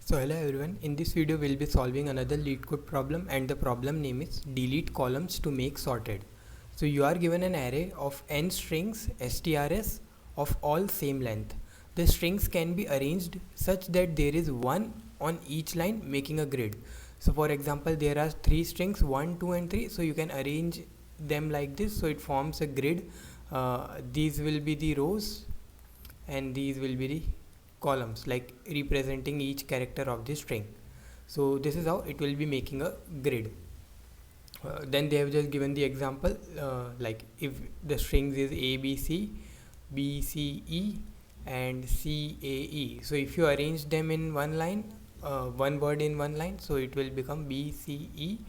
So hello everyone, in this video we'll be solving another LeetCode problem, and the problem name is delete columns to make sorted. So you are given an array of n strings strs of all same length. The strings can be arranged such that there is one on each line making a grid. So for example, there are three strings 1, 2 and 3, so you can arrange them like this, so it forms a grid. These will be the rows and these will be the columns, like representing each character of the string. So this is how it will be making a grid. Then they have just given the example, like if the strings is a b c, b c e and c a e, so if you arrange them in one line, one word in one line, so it will become b c e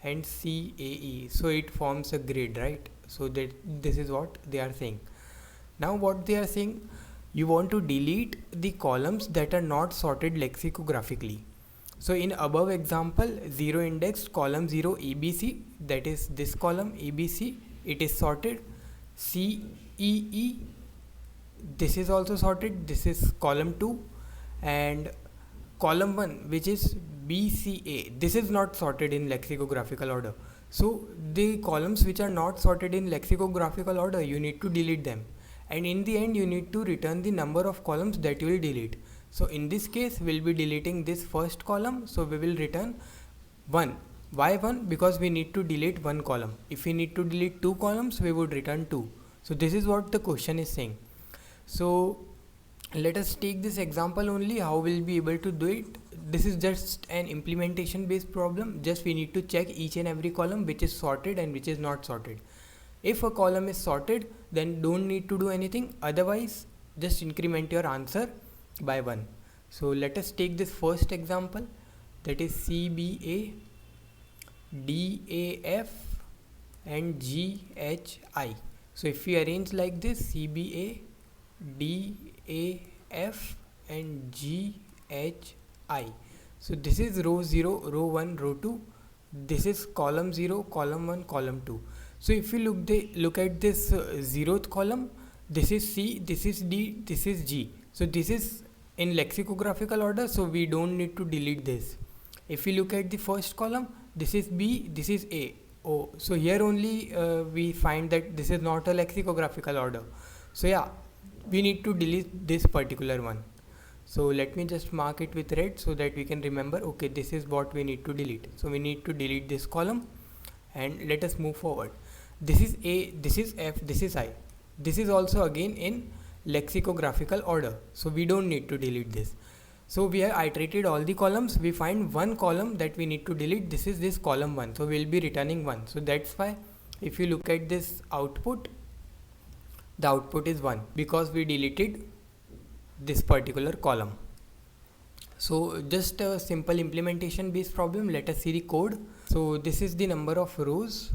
and c a e, so it forms a grid, right? So that this is what they are saying. Now what they are saying, you want to delete the columns that are not sorted lexicographically. So in above example, 0 indexed column 0 ABC, that is this column ABC, it is sorted. CEE, this is also sorted, this is column 2, and column 1, which is BCA, this is not sorted in lexicographical order. So the columns which are not sorted in lexicographical order, you need to delete them, and in the end you need to return the number of columns that you will delete. So in this case we'll be deleting this first column, so we will return 1. Why 1? Because we need to delete one column. If we need to delete two columns, we would return 2. So this is what the question is saying. So let us take this example only, how we'll be able to do it. This is just an implementation based problem. Just we need to check each and every column which is sorted and which is not sorted. If a column is sorted, then don't need to do anything, otherwise just increment your answer by 1. So let us take this first example, that is CBA, DAF and GHI. So if we arrange like this, CBA, DAF and GHI, so this is row 0, row 1, row 2, this is column 0, column 1, column 2. So if you look at this 0th column, this is C, this is D, this is G. So this is in lexicographical order, so we don't need to delete this. If we look at the first column, this is B, this is A. Oh, so here only we find that this is not a lexicographical order. So yeah, we need to delete this particular one. So let me just mark it with red so that we can remember, okay, this is what we need to delete. So we need to delete this column, and let us move forward. This is A, this is F, this is I. This is also again in lexicographical order, so we don't need to delete this. So we have iterated all the columns, we find one column that we need to delete. This is this column 1, so we'll be returning 1. So that's why if you look at this output, the output is 1 because we deleted this particular column. So just a simple implementation based problem. Let us see the code. So this is the number of rows,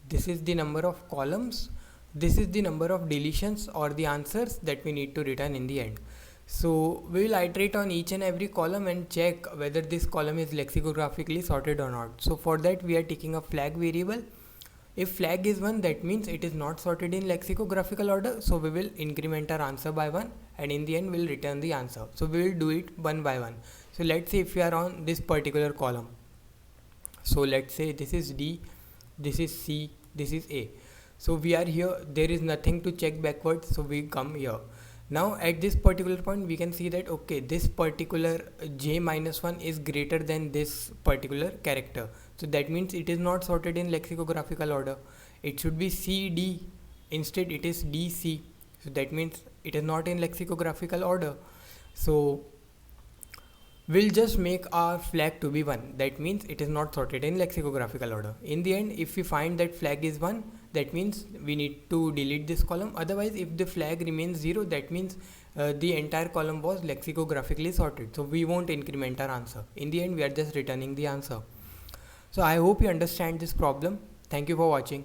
this is the number of columns, this is the number of deletions or the answers that we need to return in the end. So we will iterate on each and every column and check whether this column is lexicographically sorted or not. So for that we are taking a flag variable. If flag is 1, that means it is not sorted in lexicographical order, so we will increment our answer by 1, and in the end we'll return the answer. So we will do it one by one. So let's say if we are on this particular column, so let's say this is D, this is C, this is A. So we are here, there is nothing to check backwards, so we come here. Now at this particular point we can see that, okay, this particular J-1 is greater than this particular character, so that means it is not sorted in lexicographical order. It should be CD, instead it is DC, so that means it is not in lexicographical order. So we'll just make our flag to be 1, that means it is not sorted in lexicographical order. In the end, if we find that flag is 1, that means we need to delete this column. Otherwise, if the flag remains 0, that means the entire column was lexicographically sorted, so we won't increment our answer. In the end, we are just returning the answer. So I hope you understand this problem. Thank you for watching.